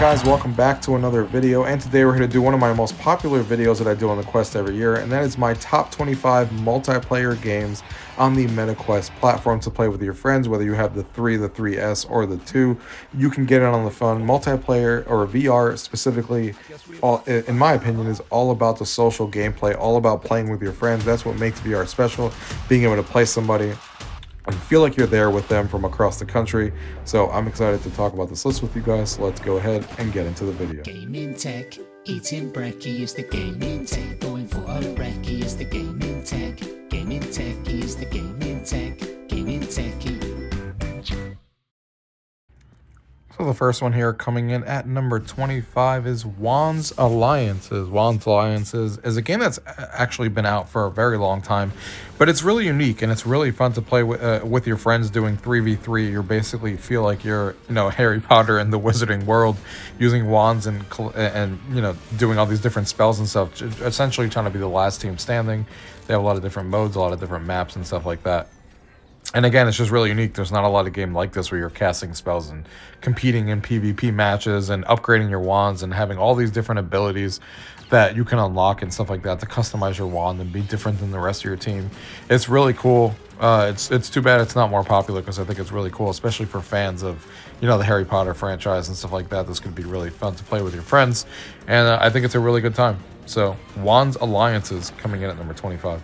Guys, welcome back to another video, and today we're going to do one of my most popular videos that I do on the Quest every year, and that is my top 25 multiplayer games on the MetaQuest platform to play with your friends. Whether you have the 3, the 3S, or the 2, you can get it on the phone. Multiplayer, or VR specifically, in my opinion, is all about the social gameplay, all about playing with your friends. That's what makes VR special, being able to play somebody and feel like you're there with them from across the country. So I'm excited to talk about this list with you guys. So let's go ahead and get into the video. Gaming tech, eating brekkie is the gaming tech. Going for a brekkie is the gaming tech. Gaming tech is the gaming tech. Gaming techie. So the first one here coming in at number 25 is Wands Alliances. Wands Alliances is a game that's actually been out for a very long time, but it's really unique and it's really fun to play with your friends doing 3v3. You basically feel like you're, Harry Potter in the wizarding world, using wands and doing all these different spells and stuff, essentially trying to be the last team standing. They have a lot of different modes, a lot of different maps and stuff like that. And again, it's just really unique. There's not a lot of game like this where you're casting spells and competing in PvP matches and upgrading your wands and having all these different abilities that you can unlock and stuff like that to customize your wand and be different than the rest of your team. It's really cool. It's too bad it's not more popular, because I think it's really cool, especially for fans of, the Harry Potter franchise and stuff like that. This could be really fun to play with your friends, and I think it's a really good time. So Wands Alliances coming in at number 25.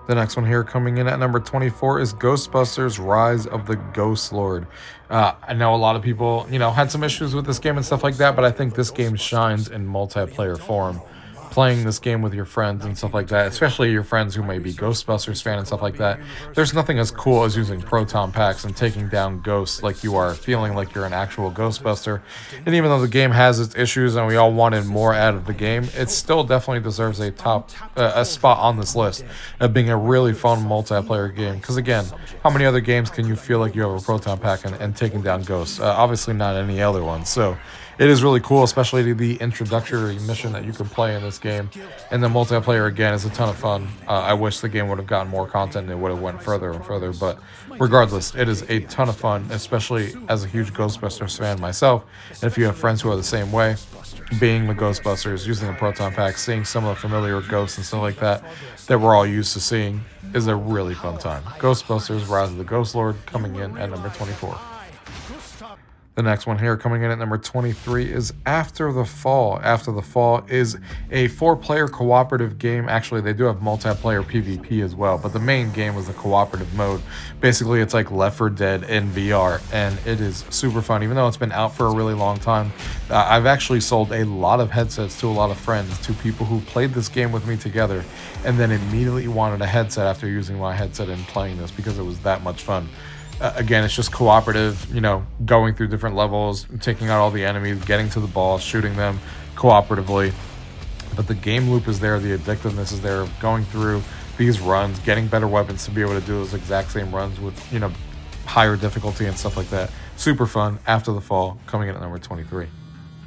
The next one here coming in at number 24 is Ghostbusters Rise of the Ghost Lord. I know a lot of people, had some issues with this game and stuff like that, but I think this game shines in multiplayer form. Playing this game with your friends and stuff like that, especially your friends who may be Ghostbusters fan and stuff like that, there's nothing as cool as using proton packs and taking down ghosts like you are, feeling like you're an actual Ghostbuster. And even though the game has its issues and we all wanted more out of the game, it still definitely deserves a spot on this list of being a really fun multiplayer game. Because again, how many other games can you feel like you have a proton pack and taking down ghosts? Obviously not any other ones. So it is really cool, especially the introductory mission that you can play in this game. And the multiplayer, again, is a ton of fun. I wish the game would have gotten more content and it would have went further and further. But regardless, it is a ton of fun, especially as a huge Ghostbusters fan myself. And if you have friends who are the same way, being the Ghostbusters, using a proton pack, seeing some of the familiar ghosts and stuff like that we're all used to seeing, is a really fun time. Ghostbusters Rise of the Ghost Lord coming in at number 24. The next one here coming in at number 23 is After the Fall. After the Fall is a 4-player cooperative game. Actually, they do have multiplayer PvP as well, but the main game was the cooperative mode. Basically, it's like Left 4 Dead in VR, and it is super fun. Even though it's been out for a really long time, I've actually sold a lot of headsets to a lot of friends, to people who played this game with me together, and then immediately wanted a headset after using my headset and playing this because it was that much fun. Again, it's just cooperative, going through different levels, taking out all the enemies, getting to the ball, shooting them cooperatively. But the game loop is there, the addictiveness is there, going through these runs, getting better weapons to be able to do those exact same runs with, higher difficulty and stuff like that. Super fun. After the Fall, coming in at number 23.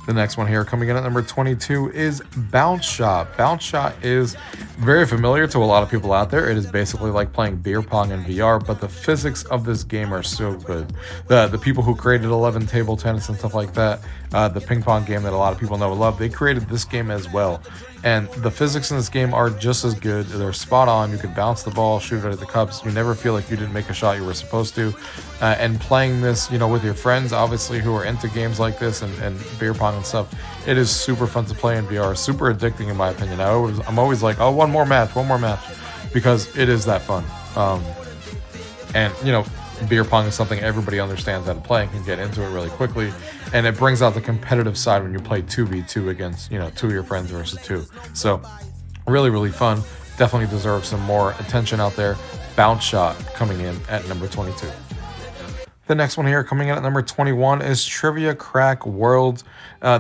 The next one here coming in at number 22 is Bounce Shot. Bounce Shot is very familiar to a lot of people out there. It is basically like playing beer pong in VR, but the physics of this game are so good. The people who created 11 Table Tennis and stuff like that, the ping pong game that a lot of people know and love, they created this game as well. And the physics in this game are just as good. They're spot on. You can bounce the ball, shoot it at the cups. You never feel like you didn't make a shot you were supposed to. And playing this, with your friends, obviously, who are into games like this and beer pong and stuff, it is super fun to play in VR. Super addicting, in my opinion. I'm always like, oh, one more match, because it is that fun. Beer pong is something everybody understands how to play and can get into it really quickly, and it brings out the competitive side when you play 2v2 against 2 of your friends versus 2. So really, really fun. Definitely deserves some more attention out there. Bounce Shot coming in at number 22. The next one here coming in at number 21 is Trivia Crack World.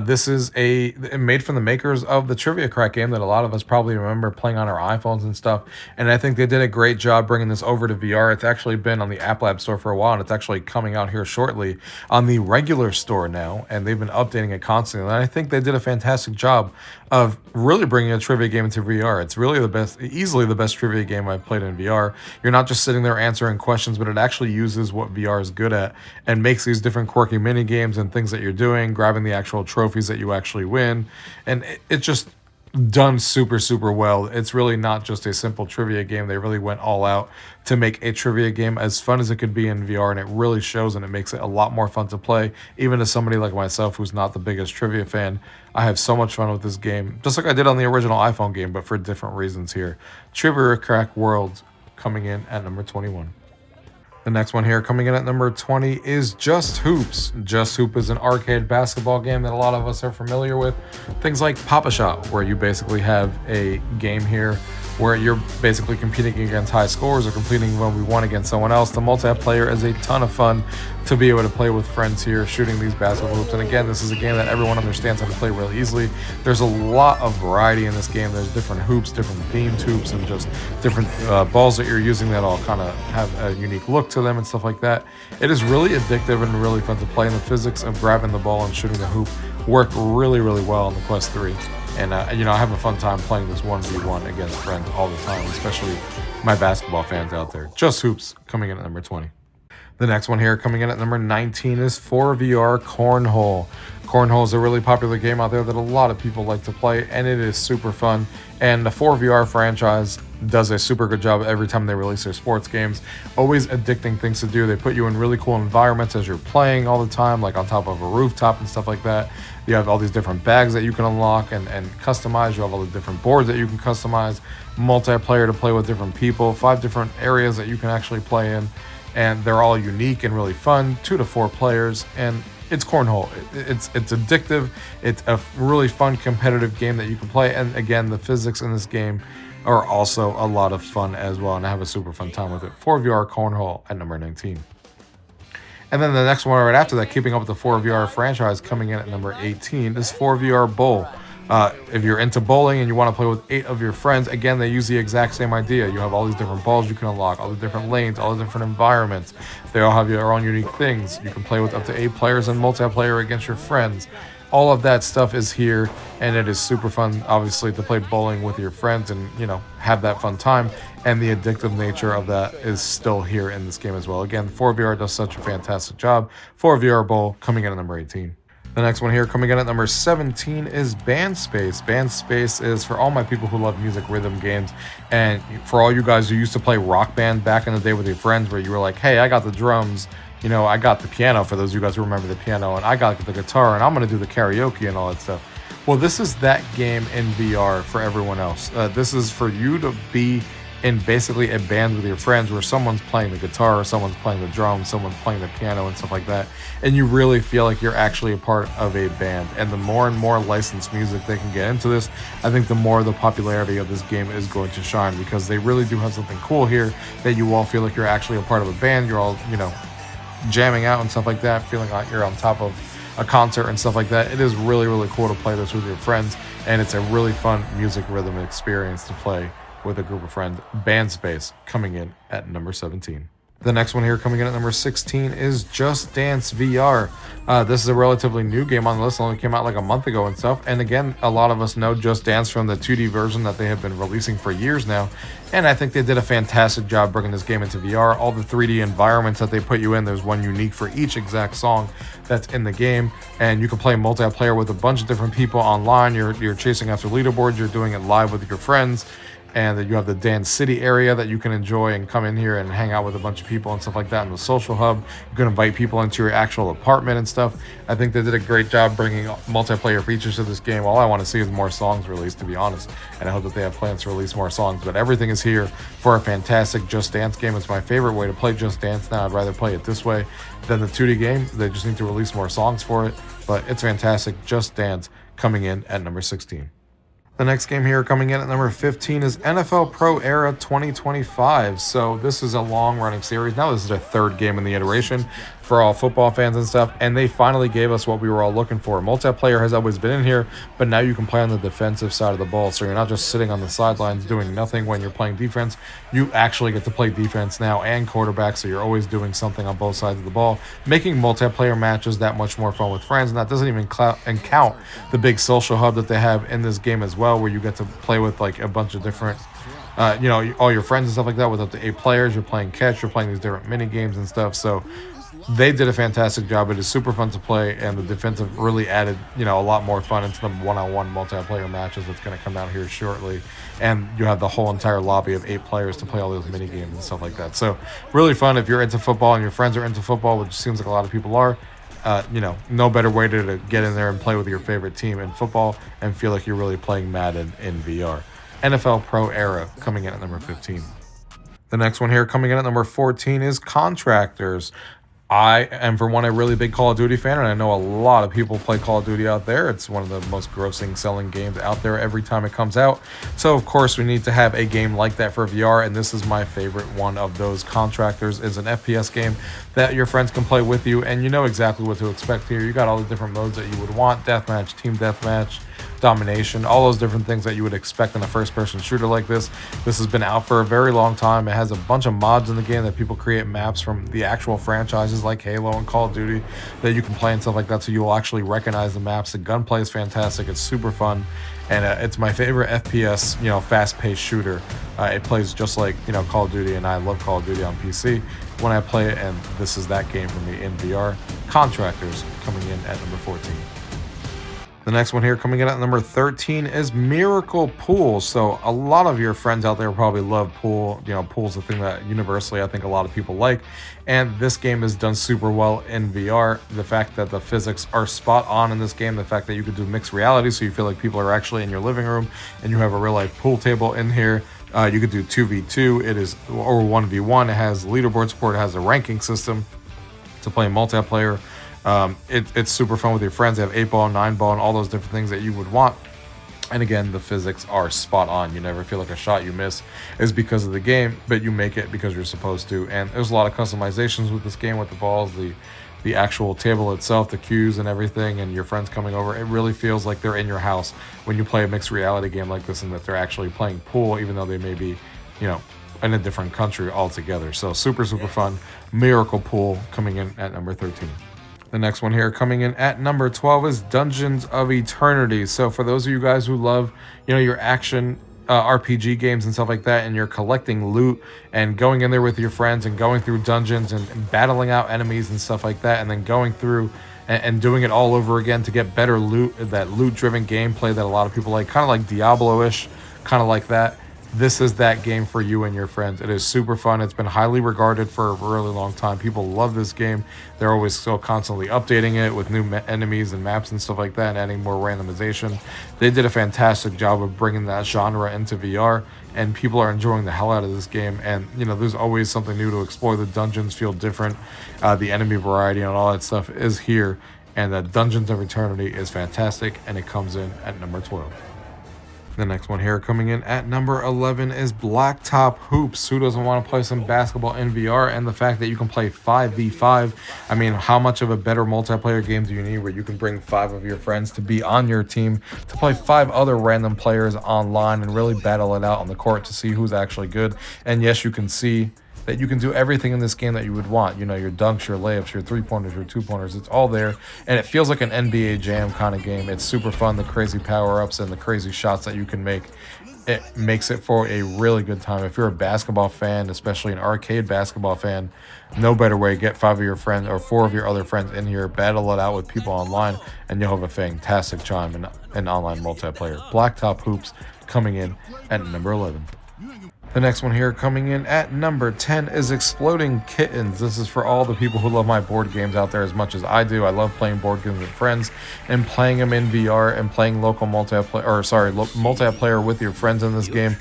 This is made from the makers of the Trivia Crack game that a lot of us probably remember playing on our iPhones and stuff. And I think they did a great job bringing this over to VR. It's actually been on the App Lab store for a while, and it's actually coming out here shortly on the regular store now. And they've been updating it constantly. And I think they did a fantastic job of really bringing a trivia game into VR. It's really easily the best trivia game I've played in VR. You're not just sitting there answering questions, but it actually uses what VR is good at and makes these different quirky mini games and things that you're doing, grabbing the actual trophies that you actually win. And it's just done super, super well. It's really not just a simple trivia game. They really went all out to make a trivia game as fun as it could be in VR, and it really shows, and it makes it a lot more fun to play. Even as somebody like myself who's not the biggest trivia fan, I have so much fun with this game, just like I did on the original iPhone game, but for different reasons here. Trivia Crack World coming in at number 21. The next one here coming in at number 20 is Just Hoops. Just Hoop is an arcade basketball game that a lot of us are familiar with. Things like Pop-A-Shot, where you basically have a game here where you're basically competing against high scores or competing 1v1 against someone else. The multiplayer is a ton of fun to be able to play with friends here, shooting these basketball hoops. And again, this is a game that everyone understands how to play really easily. There's a lot of variety in this game. There's different hoops, different themed hoops, and just different balls that you're using that all kind of have a unique look to them and stuff like that. It is really addictive and really fun to play, and the physics of grabbing the ball and shooting the hoop work really, really well on the Quest 3. And, I have a fun time playing this 1v1 against friends all the time, especially my basketball fans out there. Just Hoops coming in at number 20. The next one here coming in at number 19 is 4VR Cornhole. Cornhole is a really popular game out there that a lot of people like to play, and it is super fun. And the 4VR franchise does a super good job every time they release their sports games. Always addicting things to do. They put you in really cool environments as you're playing all the time, like on top of a rooftop and stuff like that. You have all these different bags that you can unlock and customize. You have all the different boards that you can customize. Multiplayer to play with different people. 5 different areas that you can actually play in. And they're all unique and really fun. 2 to 4 players. And it's Cornhole. It's addictive. It's a really fun competitive game that you can play. And again, the physics in this game are also a lot of fun as well. And I have a super fun time with it. 4VR Cornhole at number 19. And then the next one right after that, keeping up with the 4VR franchise, coming in at number 18 is 4VR Bowl. If you're into bowling and you want to play with 8 of your friends, again, they use the exact same idea. You have all these different balls you can unlock, all the different lanes, all the different environments. They all have their own unique things. You can play with up to 8 players in multiplayer against your friends. All of that stuff is here, and it is super fun, obviously, to play bowling with your friends and, have that fun time. And the addictive nature of that is still here in this game as well. Again, 4VR does such a fantastic job. 4VR Bowl coming in at number 18. The next one here coming in at number 17 is Band Space. Band Space is for all my people who love music rhythm games, and for all you guys who used to play Rock Band back in the day with your friends, where you were like, hey, I got the drums, I got the piano, for those of you guys who remember the piano, and I got the guitar, and I'm going to do the karaoke and all that stuff. Well, this is that game in VR for everyone else. This is for you to be in basically a band with your friends where someone's playing the guitar, or someone's playing the drums, someone's playing the piano and stuff like that. And you really feel like you're actually a part of a band. And the more and more licensed music they can get into this, I think the more the popularity of this game is going to shine, because they really do have something cool here that you all feel like you're actually a part of a band. You're all, jamming out and stuff like that, feeling like you're on top of a concert and stuff like that. It is really, really cool to play this with your friends, and it's a really fun music rhythm experience to play with a group of friends. Band Space coming in at number 17. The next one here coming in at number 16 is Just Dance VR. This is a relatively new game on the list. It only came out like a month ago and stuff. And again, a lot of us know Just Dance from the 2D version that they have been releasing for years now. And I think they did a fantastic job bringing this game into VR. All the 3D environments that they put you in, there's one unique for each exact song that's in the game. And you can play multiplayer with a bunch of different people online. You're chasing after leaderboards. You're doing it live with your friends. And that you have the Dance City area that you can enjoy and come in here and hang out with a bunch of people and stuff like that in the social hub. You can invite people into your actual apartment and stuff. I think they did a great job bringing multiplayer features to this game. All I want to see is more songs released, to be honest. And I hope that they have plans to release more songs. But everything is here for a fantastic Just Dance game. It's my favorite way to play Just Dance now. I'd rather play it this way than the 2D game. They just need to release more songs for it. But it's fantastic. Just Dance coming in at number 16. The next game here coming in at number 15 is NFL Pro Era 2025. So this is a long-running series. Now this is their 3rd game in the iteration for all football fans and stuff. And they finally gave us what we were all looking for. Multiplayer has always been in here, but now you can play on the defensive side of the ball. So you're not just sitting on the sidelines doing nothing when you're playing defense. You actually get to play defense now and quarterback, so you're always doing something on both sides of the ball, making multiplayer matches that much more fun with friends. And that doesn't even count the big social hub that they have in this game as well, where you get to play with like a bunch of different all your friends and stuff like that with up to 8 players. You're playing catch, you're playing these different mini games and stuff. So They did a fantastic job. It is super fun to play, and the defensive really added, a lot more fun into the one-on-one multiplayer matches that's going to come out here shortly. And you have the whole entire lobby of 8 players to play all those mini games and stuff like that. So really fun if you're into football and your friends are into football, which seems like a lot of people are. No better way to get in there and play with your favorite team in football and feel like you're really playing Madden in VR. NFL Pro Era coming in at number 15. The next one here coming in at number 14 is Contractors. I am, for one, a really big Call of Duty fan, and I know a lot of people play Call of Duty out there. It's one of the most grossing selling games out there every time it comes out. So, of course, we need to have a game like that for VR, and this is my favorite one of those. Contractors is an FPS game that your friends can play with you, and you know exactly what to expect here. You got all the different modes that you would want: deathmatch, team deathmatch, domination, all those different things that you would expect in a first-person shooter like this. This has been out for a very long time. It has a bunch of mods in the game that people create maps from the actual franchises like Halo and Call of Duty that you can play and stuff like that, so you will actually recognize the maps. The gunplay is fantastic. It's super fun, and it's my favorite FPS, fast-paced shooter. It plays just like, Call of Duty, and I love Call of Duty on PC when I play it, and this is that game for me in VR. Contractors coming in at number 14. The next one here coming in at number 13 is Miracle Pool. So a lot of your friends out there probably love pool. Pool's the thing that universally I think a lot of people like. And this game is done super well in VR. The fact that the physics are spot on in this game, the fact that you could do mixed reality, so you feel like people are actually in your living room and you have a real life pool table in here. You could do 2v2, or 1v1. It has leaderboard support, it has a ranking system to play multiplayer. It's super fun with your friends. They have 8-ball, 9-ball, and all those different things that you would want. And again, the physics are spot on. You never feel like a shot you miss is because of the game, but you make it because you're supposed to. And there's a lot of customizations with this game, with the balls, the actual table itself, the cues and everything, and your friends coming over. It really feels like they're in your house when you play a mixed reality game like this, and that they're actually playing pool, even though they may be, in a different country altogether. So super, super fun. Miracle Pool coming in at number 13. The next one here coming in at number 12 is Dungeons of Eternity. So for those of you guys who love, your action RPG games and stuff like that, and you're collecting loot and going in there with your friends and going through dungeons and battling out enemies and stuff like that, and then going through and doing it all over again to get better loot, that loot-driven gameplay that a lot of people like, kind of like Diablo-ish, kind of like that. This is that game for you and your friends. It is super fun. It's been highly regarded for a really long time. People love this game. They're always still constantly updating it with new enemies and maps and stuff like that, and adding more randomization. They did a fantastic job of bringing that genre into VR, and people are enjoying the hell out of this game. And there's always something new to explore. The dungeons feel different. The enemy variety and all that stuff is here, and the Dungeons of Eternity is fantastic, and it comes in at number 12. The next one here coming in at number 11 is Blacktop Hoops. Who doesn't want to play some basketball in VR? And the fact that you can play 5v5. I mean, how much of a better multiplayer game do you need where you can bring 5 of your friends to be on your team, to play 5 other random players online and really battle it out on the court to see who's actually good? And yes, you can see that you can do everything in this game that you would want. Your dunks, your layups, your 3-pointers, your 2-pointers. It's all there. And it feels like an NBA Jam kind of game. It's super fun, the crazy power-ups and the crazy shots that you can make. It makes it for a really good time. If you're a basketball fan, especially an arcade basketball fan, no better way. Get 5 of your friends or 4 of your other friends in here, battle it out with people online, and you'll have a fantastic time in online multiplayer. Blacktop Hoops coming in at number 11. The next one here coming in at number 10 is Exploding Kittens. This is for all the people who love my board games out there as much as I do. I love playing board games with friends and playing them in VR and playing multiplayer with your friends in this game.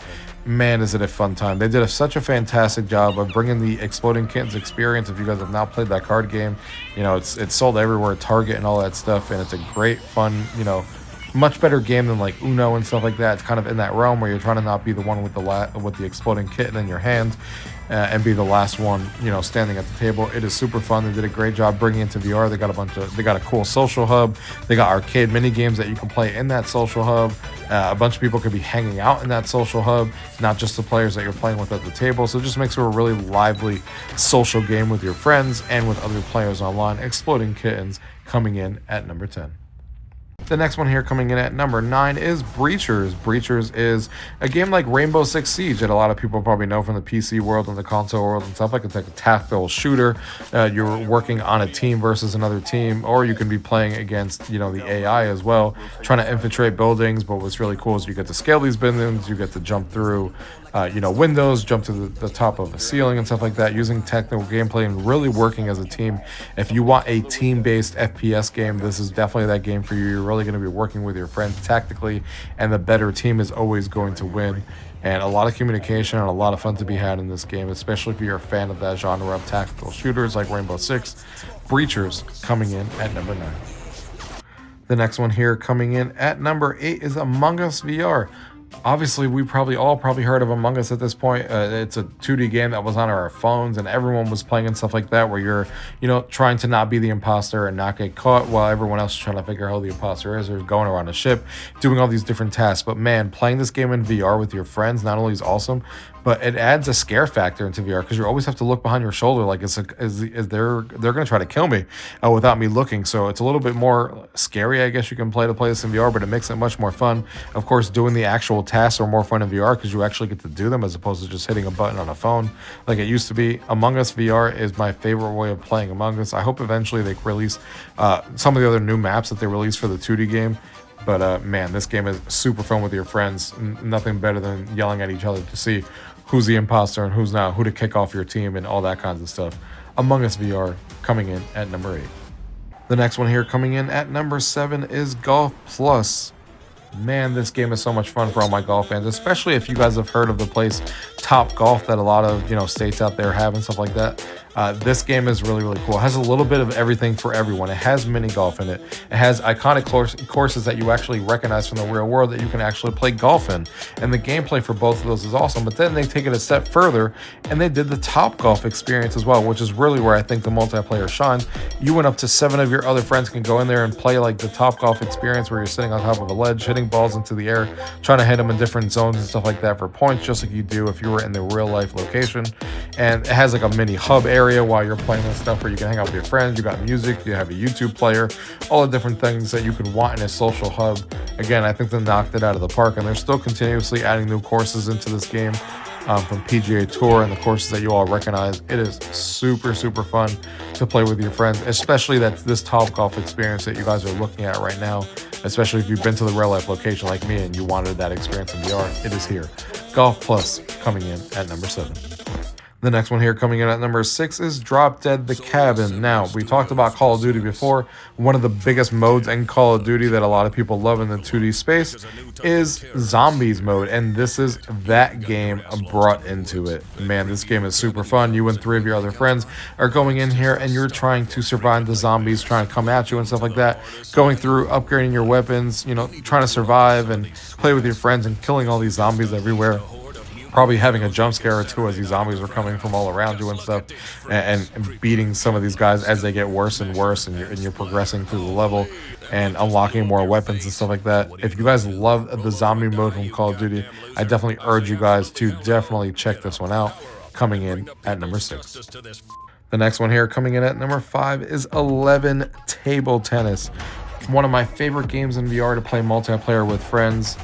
Man, is it a fun time. They did such a fantastic job of bringing the Exploding Kittens experience. If you guys have not played that card game, it's sold everywhere at Target and all that stuff, and it's a great fun, much better game than like Uno and stuff like that. It's kind of in that realm where you're trying to not be the one with the exploding kitten in your hand, and be the last one, standing at the table. It is super fun. They did a great job bringing it to VR. They got a cool social hub. They got arcade mini games that you can play in that social hub. A bunch of people could be hanging out in that social hub, not just the players that you're playing with at the table. So it just makes it a really lively social game with your friends and with other players online. Exploding Kittens coming in at number 10. The next one here coming in at number 9 is Breachers. Breachers is a game like Rainbow Six Siege that a lot of people probably know from the PC world and the console world and stuff. Like it's like a tactical shooter. You're working on a team versus another team, or you can be playing against, you know, the AI as well, trying to infiltrate buildings. But what's really cool is you get to scale these buildings, you get to jump through you know, windows, jump to the top of a ceiling and stuff like that, using technical gameplay and really working as a team. If you want a team-based FPS game, this is definitely that game for you. You're really going to be working with your friends tactically, and the better team is always going to win. And a lot of communication and a lot of fun to be had in this game, especially if you're a fan of that genre of tactical shooters like Rainbow Six. Breachers coming in at number 9. The next one here coming in at number 8 is Among Us VR. Obviously, we all heard of Among Us at this point. It's a 2D game that was on our phones, and everyone was playing and stuff like that, where you're, you know, trying to not be the imposter and not get caught while everyone else is trying to figure out who the imposter is, or going around a ship, doing all these different tasks. But man, playing this game in VR with your friends not only is awesome, but it adds a scare factor into VR, because you always have to look behind your shoulder, like is they're gonna try to kill me without me looking. So it's a little bit more scary, I guess you can play this in VR, but it makes it much more fun. Of course, doing the actual tasks are more fun in VR because you actually get to do them as opposed to just hitting a button on a phone like it used to be. Among Us VR is my favorite way of playing Among Us. I hope eventually they release some of the other new maps that they released for the 2D game. But man, this game is super fun with your friends. Nothing better than yelling at each other to see who's the imposter and who's not, who to kick off your team and all that kinds of stuff. Among Us VR coming in at number 8. The next one here coming in at number 7 is Golf Plus. Man, this game is so much fun for all my golf fans, especially if you guys have heard of the place Top Golf that a lot of, you know, states out there have and stuff like that. This game is really, really cool. It has a little bit of everything for everyone. It has mini golf in it. It has iconic courses that you actually recognize from the real world that you can actually play golf in. And the gameplay for both of those is awesome. But then they take it a step further and they did the Top Golf experience as well, which is really where I think the multiplayer shines. You went up to 7 of your other friends can go in there and play like the Top Golf experience, where you're sitting on top of a ledge, hitting balls into the air, trying to hit them in different zones and stuff like that for points, just like you do if you were in the real life location. And it has like a mini hub area while you're playing this stuff where you can hang out with your friends. You got music, you have a YouTube player, all the different things that you could want in a social hub. Again, I think they knocked it out of the park, and they're still continuously adding new courses into this game from PGA Tour and the courses that you all recognize. It is super, super fun to play with your friends, especially this Top Golf experience that you guys are looking at right now, especially if you've been to the real life location like me and you wanted that experience in VR. It is here. Golf Plus coming in at number 7. The next one here coming in at number 6 is Drop Dead the Cabin. Now, we talked about Call of Duty before. One of the biggest modes in Call of Duty that a lot of people love in the 2D space is Zombies mode, and this is that game brought into it. Man, this game is super fun. You and 3 of your other friends are going in here and you're trying to survive the zombies trying to come at you and stuff like that, going through, upgrading your weapons, you know, trying to survive and play with your friends and killing all these zombies everywhere. Probably having a jump scare or two as these zombies are coming from all around you and stuff, and beating some of these guys as they get worse and worse, and you're progressing through the level and unlocking more weapons and stuff like that. If you guys love the zombie mode from Call of Duty, I definitely urge you guys to definitely check this one out, coming in at number 6. The next one here coming in at number 5 is 11 Table Tennis. One of my favorite games in VR to play multiplayer with friends.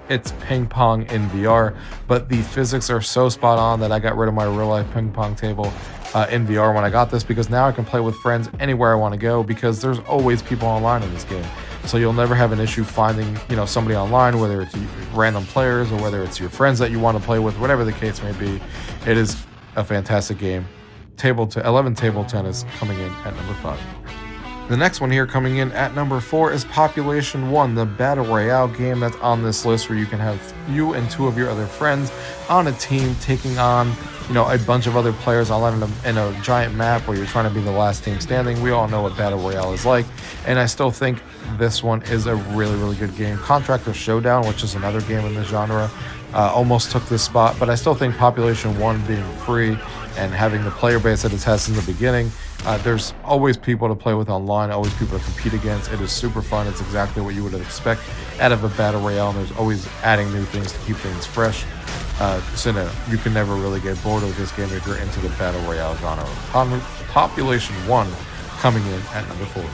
It's ping pong in VR, but the physics are so spot on that I got rid of my real life ping pong table in VR when I got this, because now I can play with friends anywhere I want to go, because there's always people online in this game. So you'll never have an issue finding, you know, somebody online, whether it's random players or whether it's your friends that you want to play with, whatever the case may be. It is a fantastic game. 11 Table Tennis coming in at number 5. The next one here coming in at number 4 is Population 1, the Battle Royale game that's on this list, where you can have you and 2 of your other friends on a team taking on, you know, a bunch of other players online in a giant map where you're trying to be the last team standing. We all know what Battle Royale is like, and I still think this one is a really, really good game. Contractors Showdown, which is another game in the genre, almost took this spot, but I still think Population 1 being free and having the player base that it has in the beginning, there's always people to play with online, always people to compete against. It is super fun. It's exactly what you would expect out of a Battle Royale, and there's always adding new things to keep things fresh. So no, you can never really get bored of this game if you're into the Battle Royale genre. Population 1 coming in at number 4.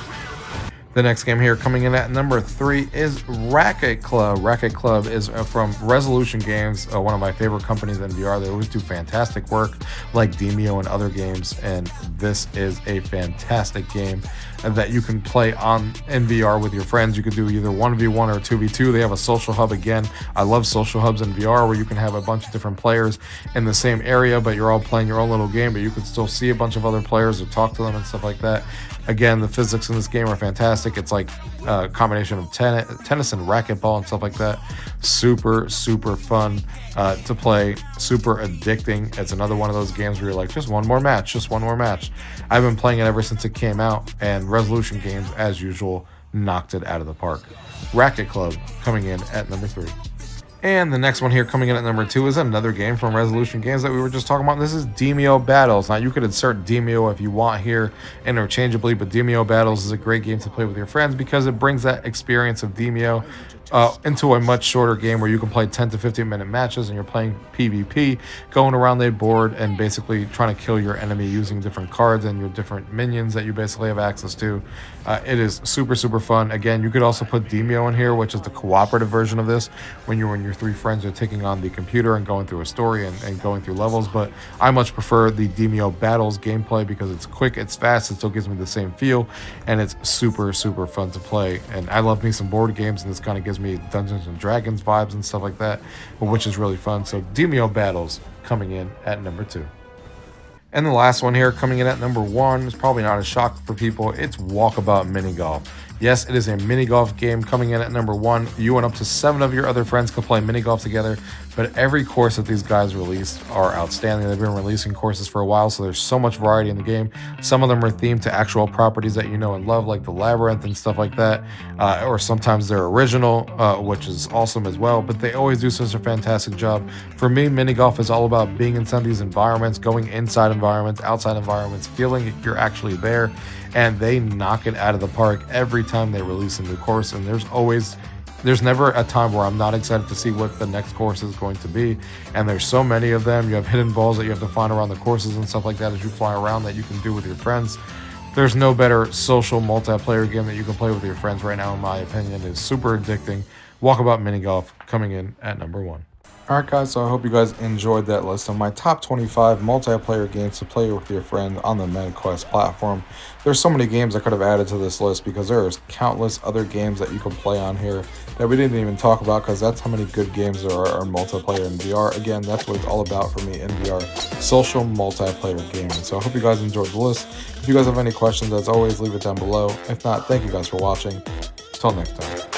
The next game here coming in at number 3 is Racket Club. Racket Club is from Resolution Games, one of my favorite companies in VR. They always do fantastic work like Demeo and other games, and this is a fantastic game that you can play in VR with your friends. You could do either 1v1 or 2v2. They have a social hub again. I love social hubs in VR where you can have a bunch of different players in the same area, but you're all playing your own little game, but you can still see a bunch of other players or talk to them and stuff like that. Again, the physics in this game are fantastic. It's like a combination of tennis and racquetball and stuff like that. Super, super fun to play, super addicting. It's another one of those games where you're like, just one more match, just one more match. I've been playing it ever since it came out, and Resolution Games, as usual, knocked it out of the park. Racket Club coming in at number 3. And the next one here coming in at number 2 is another game from Resolution Games that we were just talking about. This is Deo Battles. Now, you could insert Demeo if you want here interchangeably, but Deo Battles is a great game to play with your friends because it brings that experience of Demeo into a much shorter game where you can play 10 to 15 minute matches and you're playing PvP, going around the board and basically trying to kill your enemy using different cards and your different minions that you basically have access to. It is super, super fun. Again, you could also put Demeo in here, which is the cooperative version of this, when you and your 3 friends are taking on the computer and going through a story and going through levels. But I much prefer the Demeo Battles gameplay because it's quick, it's fast, it still gives me the same feel, and it's super, super fun to play. And I love me some board games, and this kind of gives me Dungeons and Dragons vibes and stuff like that, which is really fun. So Demeo Battles coming in at number 2. And the last one here coming in at number 1 is probably not a shock for people. It's Walkabout Mini Golf. Yes, it is a mini golf game coming in at number 1. You and up to 7 of your other friends can play mini golf together, but every course that these guys release are outstanding. They've been releasing courses for a while, so there's so much variety in the game. Some of them are themed to actual properties that you know and love, like the Labyrinth and stuff like that, or sometimes they're original, which is awesome as well, but they always do such a fantastic job. For me, mini golf is all about being in some of these environments, going inside environments, outside environments, feeling like you're actually there, and they knock it out of the park every time they release a new course. And there's never a time where I'm not excited to see what the next course is going to be, and there's so many of them. You have hidden balls that you have to find around the courses and stuff like that as you fly around that you can do with your friends. There's no better social multiplayer game that you can play with your friends right now, in my opinion. It's super addicting. Walkabout Mini Golf coming in at number 1. Alright guys, so I hope you guys enjoyed that list of my top 25 multiplayer games to play with your friend on the MetaQuest platform. There's so many games I could have added to this list because there's countless other games that you can play on here that we didn't even talk about, because that's how many good games there are in multiplayer in VR. Again, that's what it's all about for me in VR, social multiplayer gaming. So I hope you guys enjoyed the list. If you guys have any questions, as always, leave it down below. If not, thank you guys for watching. Till next time.